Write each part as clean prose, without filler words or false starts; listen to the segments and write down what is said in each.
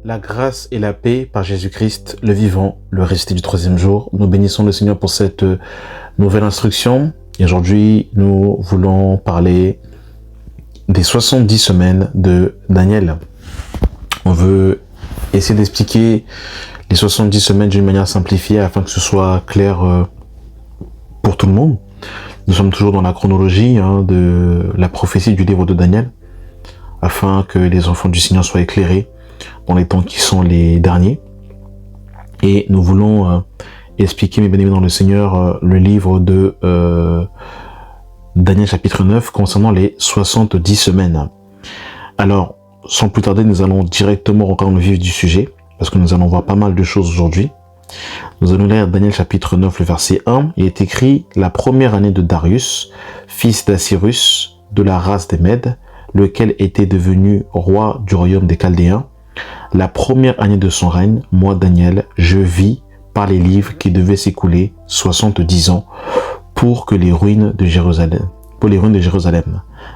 La grâce et la paix par Jésus-Christ, le vivant, le ressuscité du troisième jour. Nous bénissons le Seigneur pour cette nouvelle instruction. Et aujourd'hui, nous voulons parler des 70 semaines de Daniel. On veut essayer d'expliquer les 70 semaines d'une manière simplifiée afin que ce soit clair pour tout le monde. Nous sommes toujours dans la chronologie de la prophétie du livre de Daniel afin que les enfants du Seigneur soient éclairés dans les temps qui sont les derniers. Et nous voulons expliquer, mes bien-aimés dans le Seigneur, le livre de Daniel chapitre 9 concernant les 70 semaines. Alors, sans plus tarder, nous allons directement rentrer dans le vif du sujet, parce que nous allons voir pas mal de choses aujourd'hui. Nous allons lire Daniel chapitre 9, le verset 1. Il est écrit « La première année de Darius, fils d'Assyrus, de la race des Mèdes, lequel était devenu roi du royaume des Chaldéens, la première année de son règne, moi Daniel, je vis par les livres qui devaient s'écouler 70 ans pour les ruines de Jérusalem,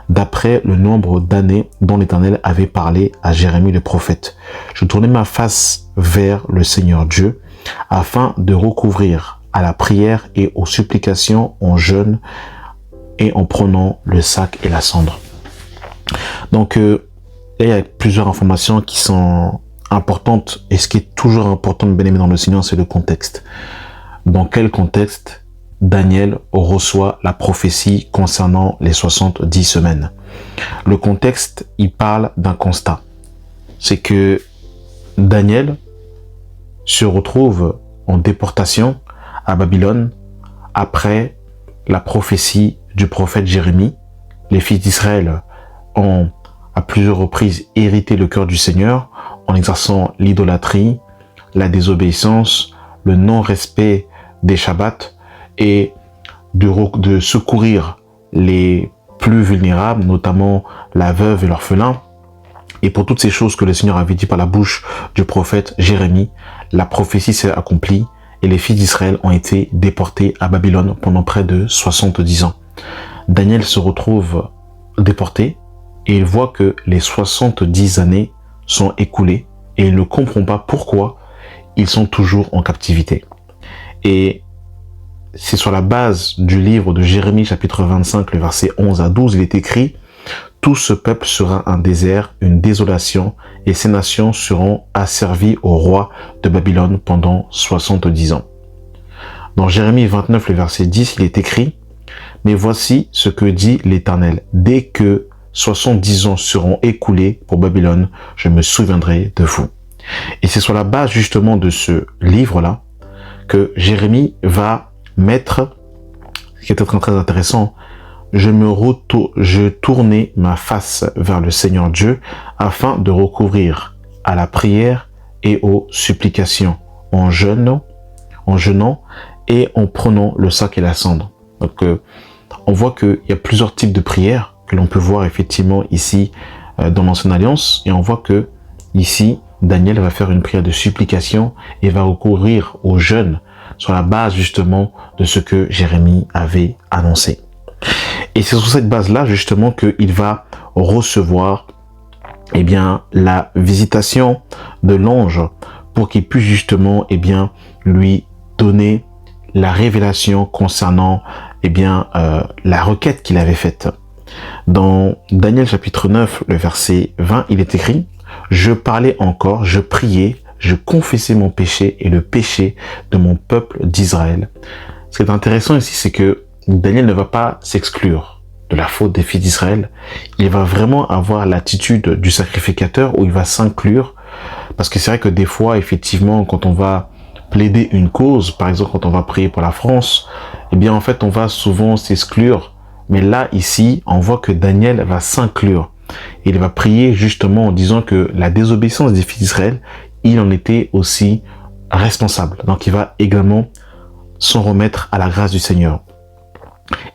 d'après le nombre d'années dont l'Éternel avait parlé à Jérémie le prophète. Je tournai ma face vers le Seigneur Dieu, afin de recouvrir à la prière et aux supplications en jeûne et en prenant le sac et la cendre. Donc, il y a plusieurs informations qui sont importantes, et ce qui est toujours important, bien aimé dans le Seigneur, c'est le contexte. Dans quel contexte Daniel reçoit la prophétie concernant les 70 semaines? Le contexte, il parle d'un constat. C'est que Daniel se retrouve en déportation à Babylone après la prophétie du prophète Jérémie. Les fils d'Israël ont à plusieurs reprises hérité le cœur du Seigneur en exerçant l'idolâtrie, la désobéissance, le non-respect des Shabbats et de secourir les plus vulnérables, notamment la veuve et l'orphelin. Et pour toutes ces choses que le Seigneur avait dit par la bouche du prophète Jérémie, la prophétie s'est accomplie et les fils d'Israël ont été déportés à Babylone pendant près de 70 ans. Daniel se retrouve déporté et il voit que les 70 années sont écoulées et il ne comprend pas pourquoi ils sont toujours en captivité. Et c'est sur la base du livre de Jérémie chapitre 25, le verset 11 à 12, il est écrit « Tout ce peuple sera un désert, une désolation, et ces nations seront asservies au roi de Babylone pendant 70 ans. » Dans Jérémie 29, le verset 10, il est écrit « Mais voici ce que dit l'Éternel, dès que 70 ans seront écoulés pour Babylone, je me souviendrai de vous. » Et c'est sur la base justement de ce livre-là que Jérémie va mettre, ce qui est très intéressant, je tournai ma face vers le Seigneur Dieu afin de recouvrir à la prière et aux supplications en jeûnant et en prenant le sac et la cendre. Donc on voit qu'il y a plusieurs types de prières que l'on peut voir effectivement ici dans l'Ancienne Alliance, et on voit que ici Daniel va faire une prière de supplication et va recourir au jeûne sur la base justement de ce que Jérémie avait annoncé. Et c'est sur cette base-là justement qu'il va recevoir la visitation de l'ange pour qu'il puisse justement lui donner la révélation concernant la requête qu'il avait faite. Dans Daniel chapitre 9, le verset 20, il est écrit « Je parlais encore, je priais, je confessais mon péché et le péché de mon peuple d'Israël. » Ce qui est intéressant ici, c'est que Daniel ne va pas s'exclure de la faute des fils d'Israël. Il va vraiment avoir l'attitude du sacrificateur où il va s'inclure. Parce que c'est vrai que des fois, effectivement, quand on va plaider une cause, par exemple, quand on va prier pour la France, en fait, on va souvent s'exclure. Mais là, ici, on voit que Daniel va s'inclure. Il va prier justement en disant que la désobéissance des fils d'Israël, il en était aussi responsable. Donc, il va également s'en remettre à la grâce du Seigneur.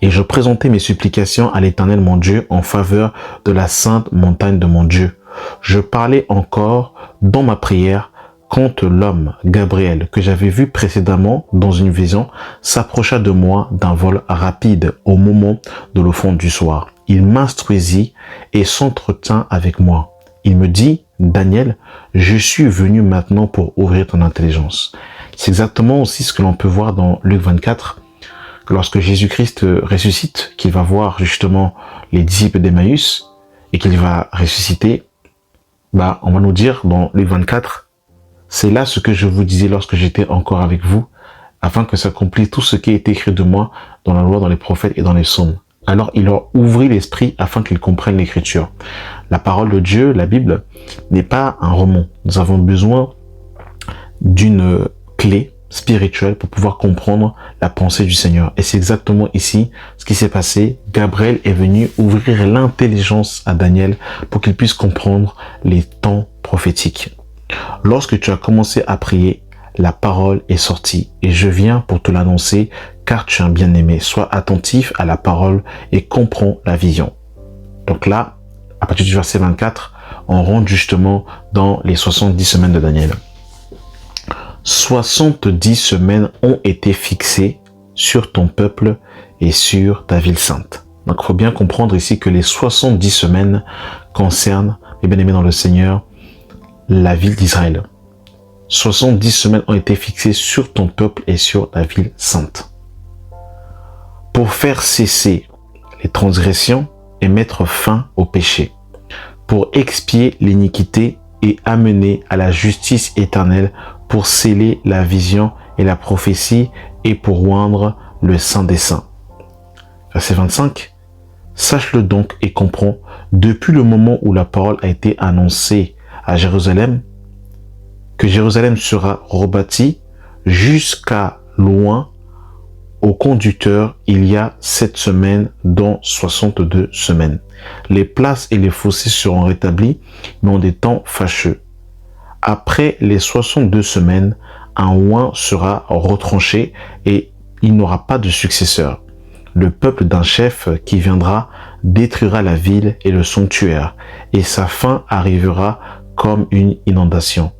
Et je présentais mes supplications à l'Éternel mon Dieu en faveur de la sainte montagne de mon Dieu. Je parlais encore dans ma prière quand l'homme, Gabriel, que j'avais vu précédemment dans une vision, s'approcha de moi d'un vol rapide au moment de l'offrande du soir. Il m'instruisit et s'entretint avec moi. Il me dit, Daniel, je suis venu maintenant pour ouvrir ton intelligence. C'est exactement aussi ce que l'on peut voir dans Luc 24, lorsque Jésus-Christ ressuscite, qu'il va voir justement les disciples d'Emmaüs et qu'il va ressusciter. On va nous dire dans Luc 24, c'est là ce que je vous disais lorsque j'étais encore avec vous, afin que s'accomplisse tout ce qui est écrit de moi dans la loi, dans les prophètes et dans les psaumes. Alors il leur ouvrit l'esprit afin qu'ils comprennent l'écriture. La parole de Dieu, la Bible, n'est pas un roman. Nous avons besoin d'une clé spirituelle pour pouvoir comprendre la pensée du Seigneur. Et c'est exactement ici ce qui s'est passé. Gabriel est venu ouvrir l'intelligence à Daniel pour qu'il puisse comprendre les temps prophétiques. Lorsque tu as commencé à prier, la parole est sortie et je viens pour te l'annoncer car tu es un bien-aimé. Sois attentif à la parole et comprends la vision. Donc là, à partir du verset 24, on rentre justement dans les 70 semaines de Daniel. 70 semaines ont été fixées sur ton peuple et sur ta ville sainte. Donc il faut bien comprendre ici que les 70 semaines concernent, mes bien-aimés dans le Seigneur, la ville d'Israël. 70 semaines ont été fixées sur ton peuple et sur la ville sainte. Pour faire cesser les transgressions et mettre fin au péché. Pour expier l'iniquité et amener à la justice éternelle, pour sceller la vision et la prophétie et pour oindre le Saint des Saints. Verset 25. Sache-le donc et comprends, depuis le moment où la parole a été annoncée à Jérusalem, que Jérusalem sera rebâtie jusqu'à loin au conducteur il y a 7 semaines dans 62 semaines. Les places et les fossés seront rétablis, mais en des temps fâcheux. Après les 62 semaines, un oint sera retranché et il n'aura pas de successeur. Le peuple d'un chef qui viendra détruira la ville et le sanctuaire, et sa fin arrivera comme une inondation.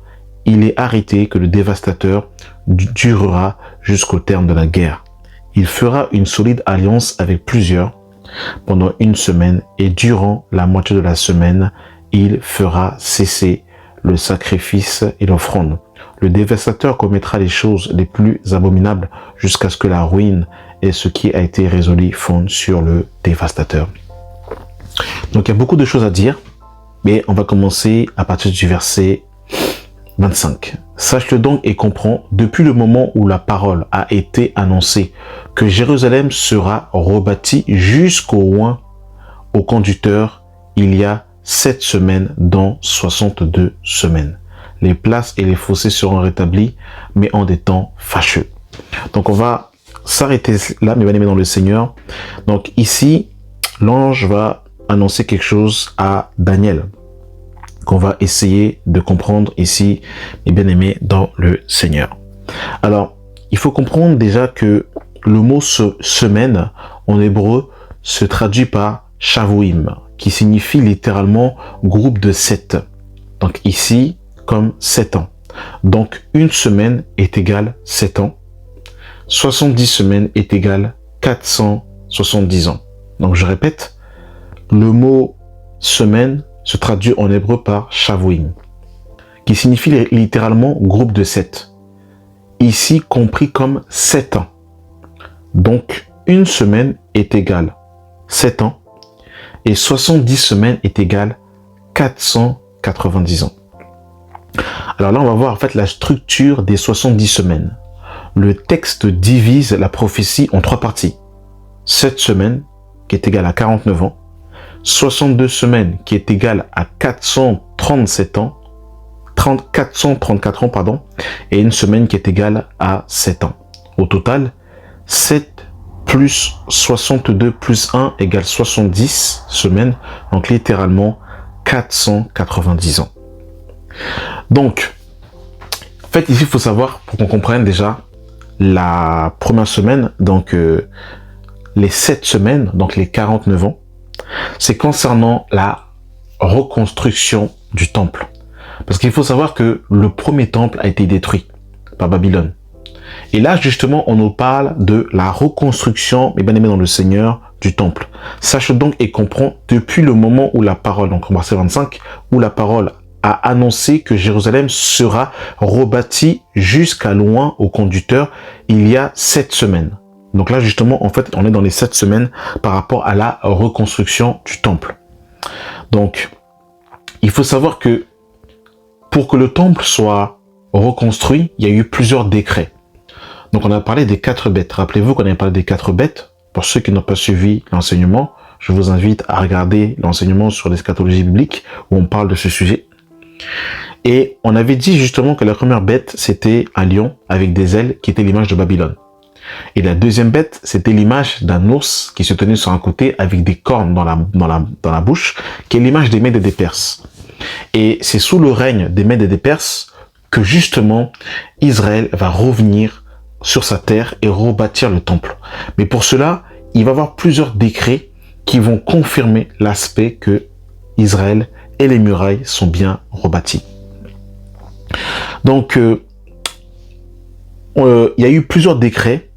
Il est arrêté que le dévastateur durera jusqu'au terme de la guerre. Il fera une solide alliance avec plusieurs pendant 1 semaine et durant la moitié de la semaine, il fera cesser le sacrifice et l'offrande. Le dévastateur commettra les choses les plus abominables jusqu'à ce que la ruine et ce qui a été résolu fondent sur le dévastateur. Donc il y a beaucoup de choses à dire, mais on va commencer à partir du verset 25. Sache-le donc et comprends, depuis le moment où la parole a été annoncée, que Jérusalem sera rebâtie jusqu'au oint au conducteur il y a 7 semaines dans 62 semaines. Les places et les fossés seront rétablis, mais en des temps fâcheux. Donc on va s'arrêter là, mes bien-aimés dans le Seigneur. Donc ici, l'ange va annoncer quelque chose à Daniel, qu'on va essayer de comprendre ici, mes bien-aimés dans le Seigneur. Alors, il faut comprendre déjà que le mot semaine en hébreu se traduit par Shavuim, qui signifie littéralement groupe de 7. Donc ici, comme 7 ans. Donc 1 semaine est égale 7 ans. 70 semaines est égale 470 ans. Donc je répète, le mot semaine se traduit en hébreu par Shavuim, qui signifie littéralement groupe de 7. Ici compris comme 7 ans. Donc 1 semaine est égale 7 ans. Et 70 semaines est égale 490 ans. Alors là, on va voir en fait la structure des 70 semaines. Le texte divise la prophétie en 3 parties. 7 semaines, qui est égale à 49 ans. 62 semaines, qui est égale à 437 ans. 434 ans, pardon. Et 1 semaine qui est égale à 7 ans. Au total, 7 plus 62 plus 1 égale 70 semaines, donc littéralement 490 ans. Donc, en fait, ici, il faut savoir, pour qu'on comprenne déjà, la première semaine, donc les 7 semaines, donc les 49 ans, c'est concernant la reconstruction du temple. Parce qu'il faut savoir que le premier temple a été détruit par Babylone. Et là, justement, on nous parle de la reconstruction, mes bien-aimés dans le Seigneur, du temple. Sache donc et comprends, depuis le moment où la parole, donc au verset 25, où la parole a annoncé que Jérusalem sera rebâtie jusqu'à loin au conducteur il y a 7 semaines. Donc là, justement, en fait, on est dans les 7 semaines par rapport à la reconstruction du temple. Donc, il faut savoir que pour que le temple soit reconstruit, il y a eu plusieurs décrets. Donc, on a parlé des 4 bêtes. Rappelez-vous qu'on avait parlé des 4 bêtes. Pour ceux qui n'ont pas suivi l'enseignement, je vous invite à regarder l'enseignement sur l'eschatologie biblique où on parle de ce sujet. Et on avait dit justement que la première bête, c'était un lion avec des ailes qui était l'image de Babylone. Et la deuxième bête, c'était l'image d'un ours qui se tenait sur un côté avec des cornes dans la bouche, qui est l'image des Mèdes et des Perses. Et c'est sous le règne des Mèdes et des Perses que justement Israël va revenir sur sa terre et rebâtir le temple. Mais pour cela, il va y avoir plusieurs décrets qui vont confirmer l'aspect que Israël et les murailles sont bien rebâtis. Donc, il y a eu plusieurs décrets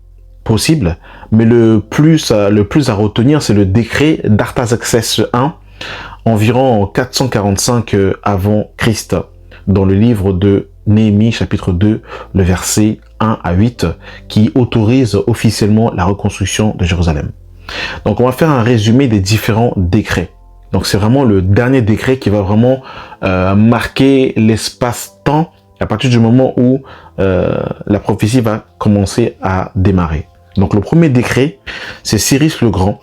possible, mais le plus à retenir, c'est le décret d'Artaxerxès I, environ en 445 avant Christ, dans le livre de Néhémie, chapitre 2, le verset 1 à 8, qui autorise officiellement la reconstruction de Jérusalem. Donc on va faire un résumé des différents décrets. Donc c'est vraiment le dernier décret qui va vraiment marquer l'espace-temps à partir du moment où la prophétie va commencer à démarrer. Donc le premier décret, c'est Cyrus le Grand,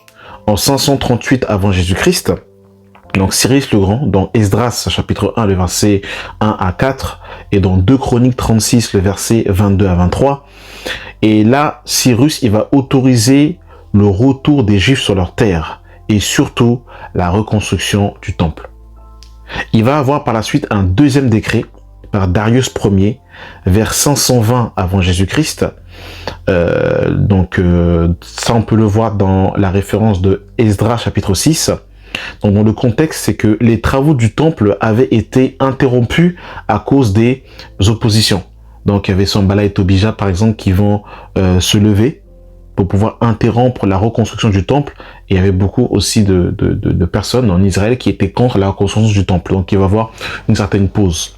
en 538 avant Jésus-Christ. Donc Cyrus le Grand, dans Esdras chapitre 1, le verset 1 à 4, et dans 2 Chroniques 36, le verset 22 à 23. Et là, Cyrus, il va autoriser le retour des Juifs sur leur terre, et surtout la reconstruction du temple. Il va avoir par la suite un deuxième décret, par Darius Ier, vers 520 avant Jésus-Christ. Ça on peut le voir dans la référence de Esdras chapitre 6. Donc dans le contexte, c'est que les travaux du temple avaient été interrompus à cause des oppositions. Donc il y avait Sanballat et Tobija par exemple qui vont se lever pour pouvoir interrompre la reconstruction du temple. Et il y avait beaucoup aussi de personnes en Israël qui étaient contre la reconstruction du temple. Donc il va y avoir une certaine pause.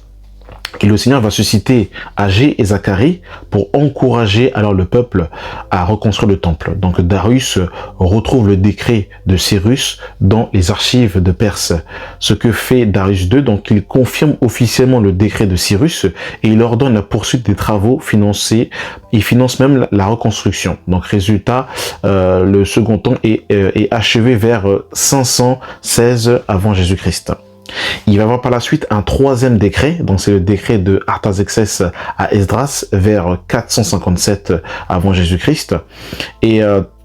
Et le Seigneur va susciter Agé et Zacharie pour encourager alors le peuple à reconstruire le temple. Donc Darius retrouve le décret de Cyrus dans les archives de Perse. Ce que fait Darius II, donc il confirme officiellement le décret de Cyrus et il ordonne la poursuite des travaux financés. Il finance même la reconstruction. Donc résultat, le second temps est achevé vers 516 avant Jésus-Christ. Il va y avoir par la suite un troisième décret, donc c'est le décret de Artaxerxès à Esdras vers 457 avant Jésus-Christ. Et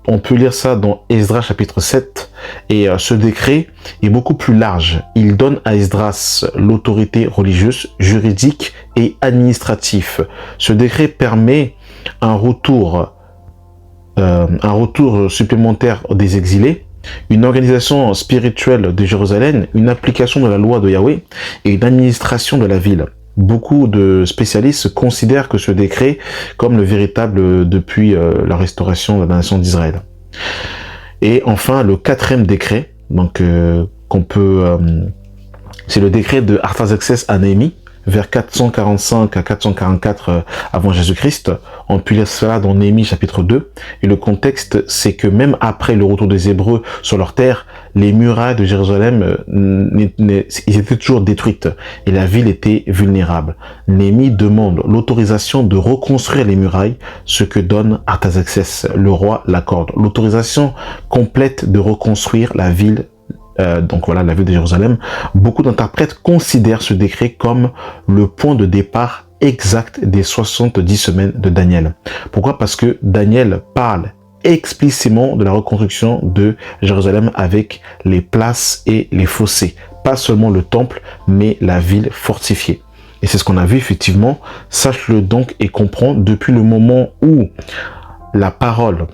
on peut lire ça dans Esdras chapitre 7. Et ce décret est beaucoup plus large. Il donne à Esdras l'autorité religieuse, juridique et administrative. Ce décret permet un retour supplémentaire des exilés, une organisation spirituelle de Jérusalem, une application de la loi de Yahweh et une administration de la ville. Beaucoup de spécialistes considèrent que ce décret comme le véritable depuis la restauration de la nation d'Israël. Et enfin, le quatrième décret, donc c'est le décret de Artaxerxès à Néhémie, vers 445 à 444 avant Jésus-Christ. On peut lire cela dans Néhémie chapitre 2. Et le contexte, c'est que même après le retour des Hébreux sur leur terre, les murailles de Jérusalem ils étaient toujours détruites et la ville était vulnérable. Néhémie demande l'autorisation de reconstruire les murailles, ce que donne Artaxerxès. Le roi l'accorde. L'autorisation complète de reconstruire la ville. Donc voilà, la ville de Jérusalem. Beaucoup d'interprètes considèrent ce décret comme le point de départ exact des 70 semaines de Daniel. Pourquoi? Parce que Daniel parle explicitement de la reconstruction de Jérusalem avec les places et les fossés. Pas seulement le temple, mais la ville fortifiée. Et c'est ce qu'on a vu effectivement. Sache-le donc et comprends, depuis le moment où la parole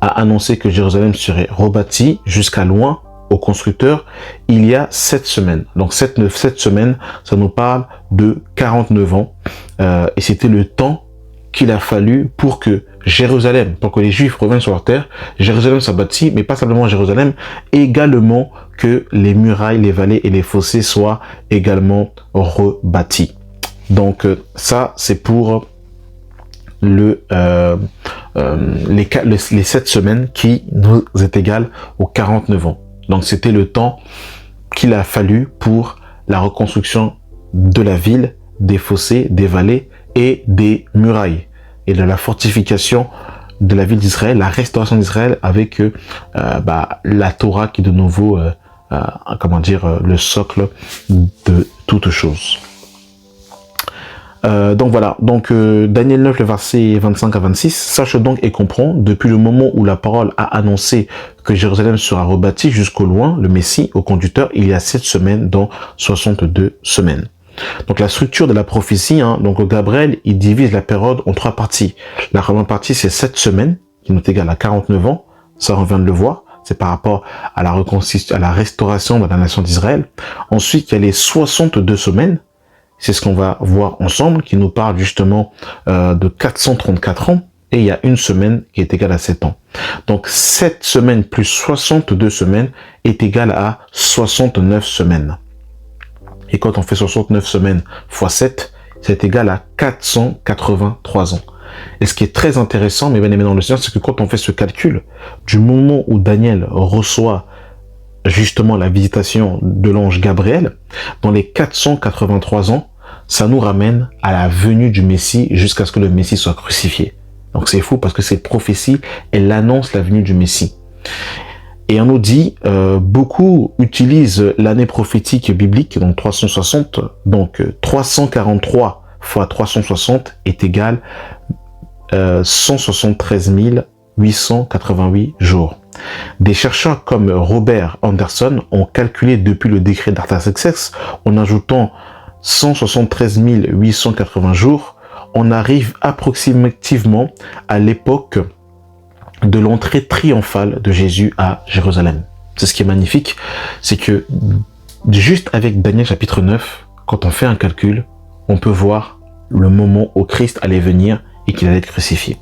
a annoncé que Jérusalem serait rebâtie jusqu'à loin, au constructeur, il y a 7 semaines. Donc 7 semaines, ça nous parle de 49 ans. Et c'était le temps qu'il a fallu pour que Jérusalem, pour que les Juifs reviennent sur leur terre, Jérusalem soit bâtie, mais pas simplement Jérusalem, également que les murailles, les vallées et les fossés soient également rebâtis. Donc ça, c'est pour les 7 semaines qui nous est égales aux 49 ans. Donc c'était le temps qu'il a fallu pour la reconstruction de la ville, des fossés, des vallées et des murailles, et de la fortification de la ville d'Israël, la restauration d'Israël avec la Torah qui est de nouveau le socle de toute chose. Donc voilà, Daniel 9, le verset 25 à 26, sache donc et comprends, depuis le moment où la parole a annoncé que Jérusalem sera rebâtie jusqu'au loin, le Messie, au conducteur, il y a 7 semaines dans 62 semaines. Donc la structure de la prophétie, donc Gabriel, il divise la période en 3 parties. La première partie, c'est 7 semaines, qui nous égale à 49 ans, ça on vient de le voir, c'est par rapport à la restauration de la nation d'Israël. Ensuite, il y a les 62 semaines, c'est ce qu'on va voir ensemble, qui nous parle justement de 434 ans, et il y a une semaine qui est égale à 7 ans. Donc 7 semaines plus 62 semaines est égal à 69 semaines. Et quand on fait 69 semaines fois 7, c'est égal à 483 ans. Et ce qui est très intéressant, mes bien-aimés dans le Seigneur, c'est que quand on fait ce calcul, du moment où Daniel reçoit justement la visitation de l'ange Gabriel, dans les 483 ans, ça nous ramène à la venue du Messie jusqu'à ce que le Messie soit crucifié. Donc c'est fou parce que cette prophétie, elle annonce la venue du Messie. Et on nous dit, beaucoup utilisent l'année prophétique biblique, donc 360, donc 343 fois 360 est égal 173 888 jours. Des chercheurs comme Robert Anderson ont calculé depuis le décret d'Artaxerxès, en ajoutant 173 880 jours, on arrive approximativement à l'époque de l'entrée triomphale de Jésus à Jérusalem. C'est ce qui est magnifique, c'est que juste avec Daniel chapitre 9, quand on fait un calcul, on peut voir le moment où Christ allait venir et qu'il allait être crucifié.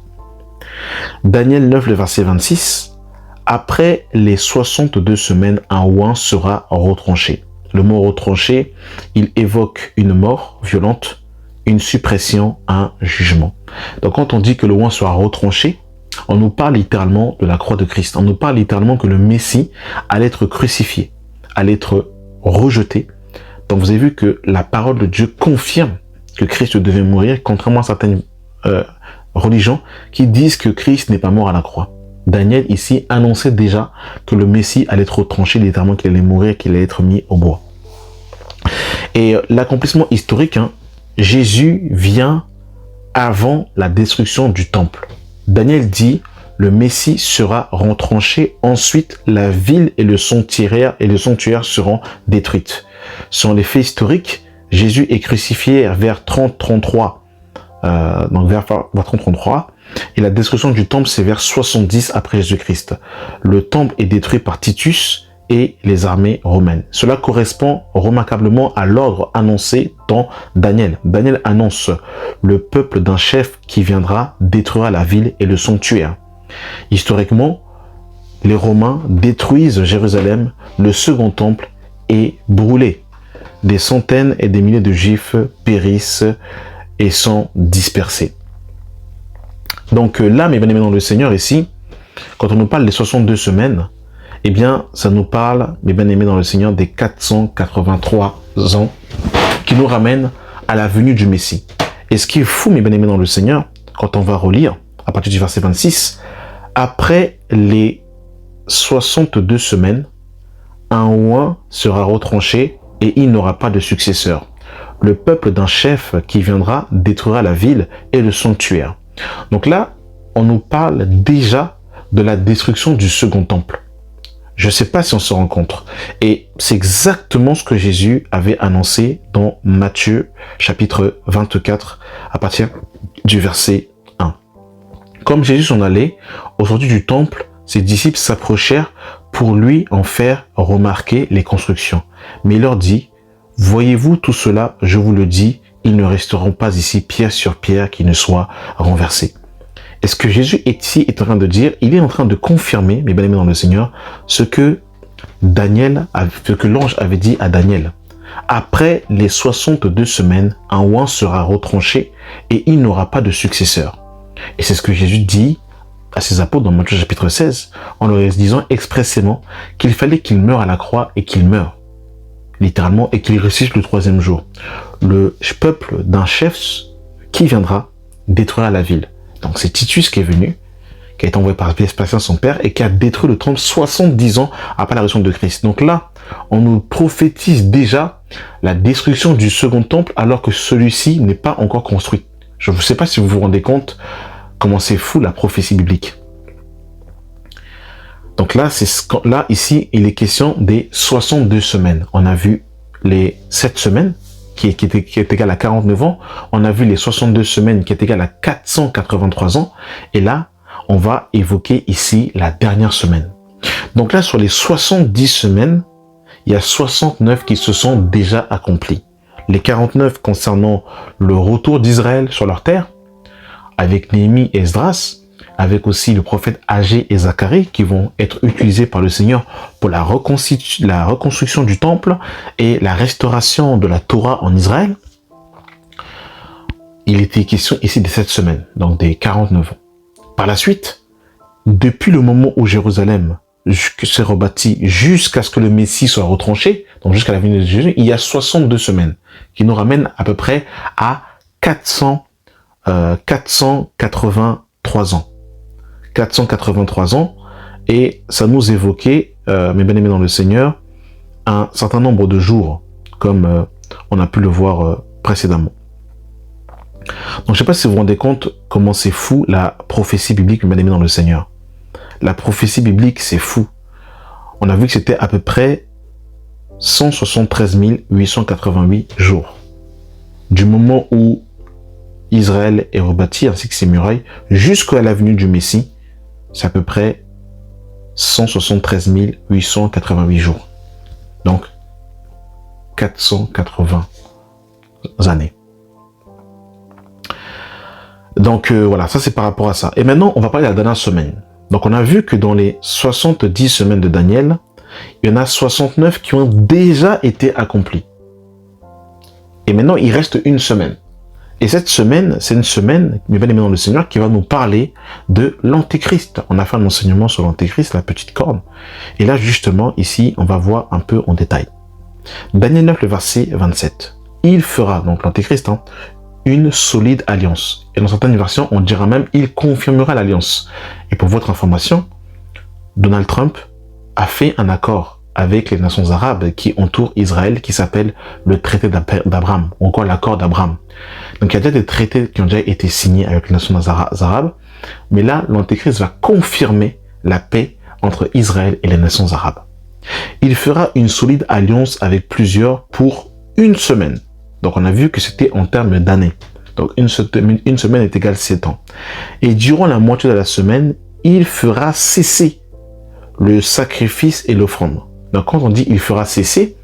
Daniel 9, le verset 26, après les 62 semaines, un oint sera retranché. Le mot retranché, il évoque une mort violente, une suppression, un jugement. Donc quand on dit que le oint sera retranché, on nous parle littéralement de la croix de Christ. On nous parle littéralement que le Messie allait être crucifié, allait être rejeté. Donc vous avez vu que la parole de Dieu confirme que Christ devait mourir, contrairement à certaines religions qui disent que Christ n'est pas mort à la croix. Daniel ici annonçait déjà que le Messie allait être retranché, littéralement qu'il allait mourir, qu'il allait être mis au bois. Et l'accomplissement historique, Jésus vient avant la destruction du temple. Daniel dit, le Messie sera retranché, ensuite la ville et le sanctuaire seront détruites. Selon les faits historiques, Jésus est crucifié vers 30-33, donc vers 30-33, et la destruction du temple c'est vers 70 après Jésus-Christ. Le temple est détruit par Titus et les armées romaines. Cela correspond remarquablement à l'ordre annoncé dans Daniel. Daniel annonce le peuple d'un chef qui viendra détruire la ville et le sanctuaire. Historiquement, les Romains détruisent Jérusalem, le second temple est brûlé. Des centaines et des milliers de Juifs périssent et sont dispersés. Donc là, mes bien-aimés dans le Seigneur, ici, quand on nous parle des 62 semaines, eh bien, ça nous parle, mes bien-aimés dans le Seigneur, des 483 ans qui nous ramènent à la venue du Messie. Et ce qui est fou, mes bien-aimés dans le Seigneur, quand on va relire, à partir du verset 26, après les 62 semaines, un oint sera retranché et il n'aura pas de successeur. Le peuple d'un chef qui viendra détruira la ville et le sanctuaire. Donc là, on nous parle déjà de la destruction du second temple. Je ne sais pas si on se rend compte. Et c'est exactement ce que Jésus avait annoncé dans Matthieu chapitre 24 à partir du verset 1. Comme Jésus s'en allait, au sortir du temple, ses disciples s'approchèrent pour lui en faire remarquer les constructions. Mais il leur dit, « Voyez-vous tout cela, je vous le dis, ils ne resteront pas ici pierre sur pierre qui ne soit renversée. Et ce que Jésus ici est en train de dire, il est en train de confirmer, mes bien-aimés dans le Seigneur, ce que l'ange avait dit à Daniel. Après les 62 semaines, un oint sera retranché et il n'aura pas de successeur. Et c'est ce que Jésus dit à ses apôtres dans Matthieu chapitre 16, en leur disant expressément qu'il fallait qu'il meure à la croix et qu'il meure, littéralement, et qu'il ressuscite le 3e jour. Le peuple d'un chef qui viendra détruira la ville. Donc c'est Titus qui est venu, qui a été envoyé par Vespasien son père et qui a détruit le temple 70 ans après la résurrection de Christ. Donc là, on nous prophétise déjà la destruction du second temple alors que celui-ci n'est pas encore construit. Je ne sais pas si vous vous rendez compte comment c'est fou la prophétie biblique. Donc là, ici, il est question des 62 semaines. On a vu les 7 semaines qui est égal à 49 ans. On a vu les 62 semaines qui est égal à 483 ans. Et là, on va évoquer ici la dernière semaine. Donc là, sur les 70 semaines, il y a 69 qui se sont déjà accomplis. Les 49 concernant le retour d'Israël sur leur terre, avec Néhémie et Esdras, avec aussi le prophète Agé et Zacharie qui vont être utilisés par le Seigneur pour la reconstruction du temple et la restauration de la Torah en Israël. Il était question ici des 7 semaines, donc des 49 ans. Par la suite, depuis le moment où Jérusalem s'est rebâti jusqu'à ce que le Messie soit retranché, donc jusqu'à la venue de Jésus, il y a 62 semaines qui nous ramènent à peu près à 483 ans. 483 ans, et ça nous évoquait, mes bien-aimés dans le Seigneur, un certain nombre de jours, comme on a pu le voir précédemment. Donc je ne sais pas si vous vous rendez compte comment c'est fou la prophétie biblique, mes bien-aimés dans le Seigneur. La prophétie biblique, c'est fou. On a vu que c'était à peu près 173 888 jours. Du moment où Israël est rebâti, ainsi que ses murailles, jusqu'à la venue du Messie, c'est à peu près 173 888 jours. Donc, 480 années. Donc, voilà, ça c'est par rapport à ça. Et maintenant, on va parler de la dernière semaine. Donc, on a vu que dans les 70 semaines de Daniel, il y en a 69 qui ont déjà été accomplies. Et maintenant, il reste une semaine. Et cette semaine, c'est une semaine, mes bien-aimés dans le Seigneur, qui va nous parler de l'Antéchrist. On a fait un enseignement sur l'Antéchrist, la petite corne. Et là, justement, ici, on va voir un peu en détail. Daniel 9, le verset 27. Il fera, donc l'Antéchrist, une solide alliance. Et dans certaines versions, on dira même, il confirmera l'alliance. Et pour votre information, Donald Trump a fait un accord avec les nations arabes qui entourent Israël, qui s'appelle le traité d'Abraham, ou encore l'accord d'Abraham. Donc il y a déjà des traités qui ont déjà été signés avec les nations arabes, mais là, l'Antéchrist va confirmer la paix entre Israël et les nations arabes. Il fera une solide alliance avec plusieurs pour une semaine. Donc on a vu que c'était en termes d'années. Donc une semaine est égale 7 ans. Et durant la moitié de la semaine, il fera cesser le sacrifice et l'offrande. Donc quand on dit il fera cesser,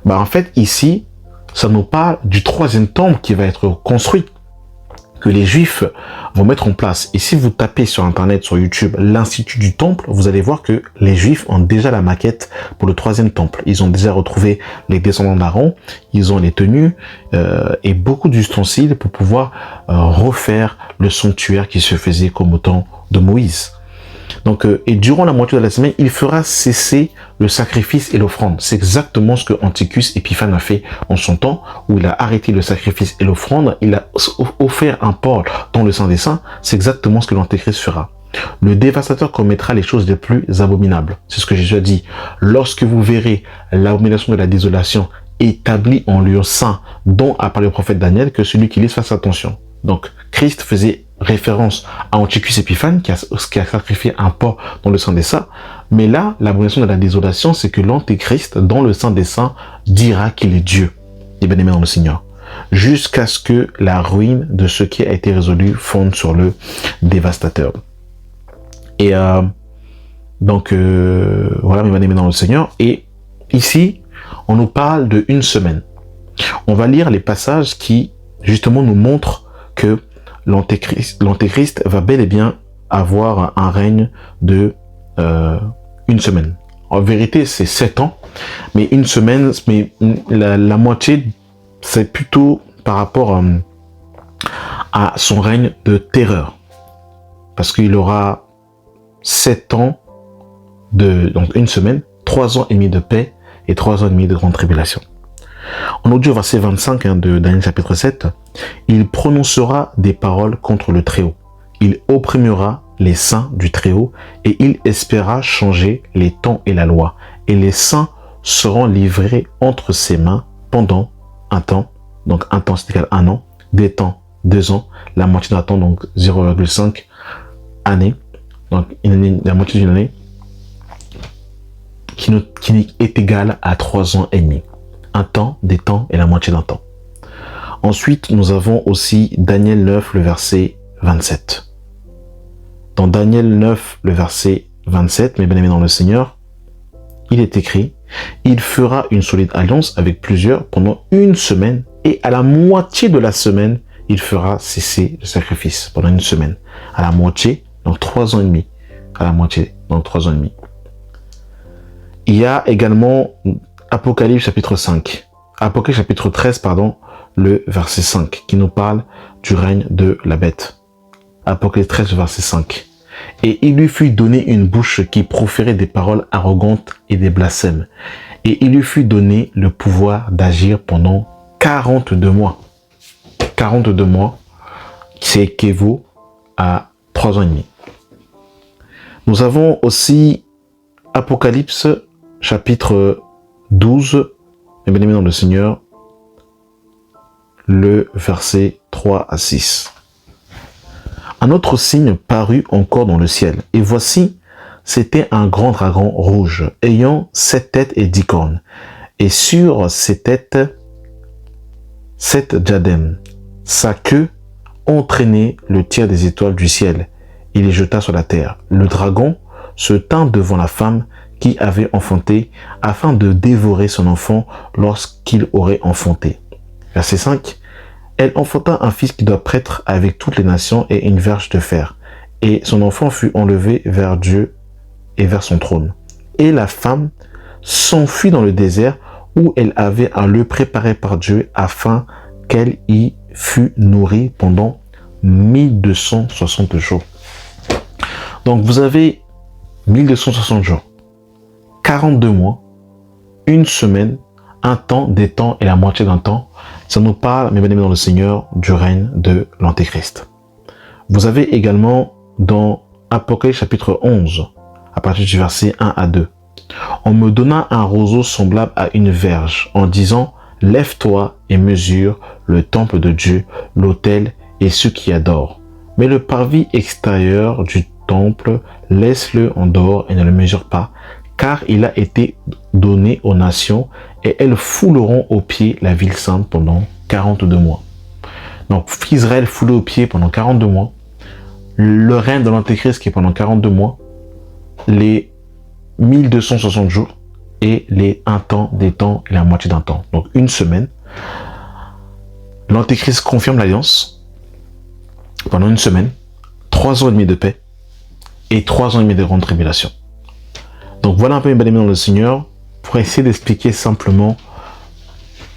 en fait ici, ça nous parle du 3e temple qui va être construit, que les Juifs vont mettre en place. Et si vous tapez sur Internet, sur YouTube, l'Institut du Temple, vous allez voir que les Juifs ont déjà la maquette pour le 3e temple. Ils ont déjà retrouvé les descendants d'Aaron, ils ont les tenues et beaucoup d'ustensiles pour pouvoir refaire le sanctuaire qui se faisait comme au temps de Moïse. Donc, et durant la moitié de la semaine, il fera cesser le sacrifice et l'offrande. C'est exactement ce que Antiochus Épiphane a fait en son temps, où il a arrêté le sacrifice et l'offrande, il a offert un porc dans le Saint des Saints. C'est exactement ce que l'Antéchrist fera. Le dévastateur commettra les choses les plus abominables. C'est ce que Jésus a dit. Lorsque vous verrez l'abomination de la désolation établie en lieu saint, dont a parlé le prophète Daniel, que celui qui lit fasse attention. Donc, Christ faisait référence à Antiochus Épiphane qui a sacrifié un porc dans le Saint des Saints. Mais là, l'abomination de la désolation, c'est que l'Antéchrist, dans le Saint des Saints, dira qu'il est Dieu, et bien aimé dans le Seigneur, jusqu'à ce que la ruine de ce qui a été résolu fonde sur le dévastateur. Et voilà, mes bien aimés dans le Seigneur. Et ici, on nous parle de une semaine. On va lire les passages qui, justement, nous montrent que l'Antéchrist va bel et bien avoir un règne de une semaine. En vérité, c'est 7 ans, mais une semaine, mais la moitié, c'est plutôt par rapport à son règne de terreur. Parce qu'il aura 7 ans, donc une semaine, 3 ans et demi de paix et 3 ans et demi de grande tribulation. On nous dit au verset 25 de Daniel chapitre 7, « Il prononcera des paroles contre le Très-Haut. Il opprimera les saints du Très-Haut et il espéra changer les temps et la loi. Et les saints seront livrés entre ses mains pendant un temps. » Donc un temps c'est égal à 1 an, des temps 2 ans, la moitié d'un temps donc 0,5 année. Donc une année, la moitié d'une année qui est égale à 3 ans et demi. Un temps, des temps et la moitié d'un temps. Ensuite, nous avons aussi Daniel 9, le verset 27. Dans Daniel 9, le verset 27, mes bien-aimés dans le Seigneur, il est écrit, « Il fera une solide alliance avec plusieurs pendant une semaine, et à la moitié de la semaine, il fera cesser le sacrifice pendant une semaine. » À la moitié, donc 3 ans et demi. À la moitié, donc 3 ans et demi. Il y a également Apocalypse chapitre 5. Apocalypse chapitre 13, pardon, le verset 5, qui nous parle du règne de la bête. Apocalypse 13, verset 5. « Et il lui fut donné une bouche qui proférait des paroles arrogantes et des blasphèmes. Et il lui fut donné le pouvoir d'agir pendant 42 mois. 42 mois, c'est équivaut à 3 ans et demi. Nous avons aussi Apocalypse chapitre 12, mes bien-aimés dans le Seigneur, le verset 3 à 6. Un autre signe parut encore dans le ciel, et voici, c'était un grand dragon rouge, ayant 7 têtes et 10 cornes, et sur ses têtes 7 diadèmes. Sa queue entraînait le tiers des étoiles du ciel, et les jeta sur la terre. Le dragon se tint devant la femme qui avait enfanté, afin de dévorer son enfant lorsqu'il aurait enfanté. Verset 5. Elle enfanta un fils qui doit prêtre avec toutes les nations et une verge de fer. Et son enfant fut enlevé vers Dieu et vers son trône. Et la femme s'enfuit dans le désert où elle avait un lieu préparé par Dieu afin qu'elle y fût nourrie pendant 1260 jours. Donc vous avez 1260 jours, 42 mois, une semaine, un temps, des temps et la moitié d'un temps. Ça nous parle, mes bien-aimés dans le Seigneur, du règne de l'Antéchrist. Vous avez également dans Apocalypse chapitre 11, à partir du verset 1 à 2. On me donna un roseau semblable à une verge, en disant, lève-toi et mesure le temple de Dieu, l'autel et ceux qui adorent. Mais le parvis extérieur du temple, laisse-le en dehors et ne le mesure pas, car il a été donné aux nations et elles fouleront aux pieds la ville sainte pendant 42 mois. Donc Israël foulé aux pieds pendant 42 mois, le règne de l'Antéchrist qui est pendant 42 mois, les 1260 jours et les un temps, des temps et la moitié d'un temps. Donc une semaine, l'Antéchrist confirme l'alliance pendant une semaine, 3 ans et demi de paix et 3 ans et demi de grande tribulation. Donc voilà un peu mes bien-aimés dans le Seigneur pour essayer d'expliquer simplement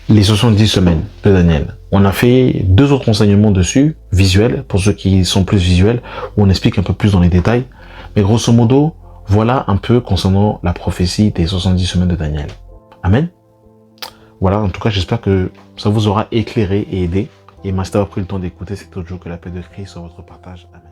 les 70 semaines de Daniel. On a fait 2 autres enseignements dessus, visuels, pour ceux qui sont plus visuels, où on explique un peu plus dans les détails. Mais grosso modo, voilà un peu concernant la prophétie des 70 semaines de Daniel. Amen. Voilà, en tout cas, j'espère que ça vous aura éclairé et aidé. Et merci d'avoir pris le temps d'écouter cet audio. Que la paix de Christ soit votre partage. Amen.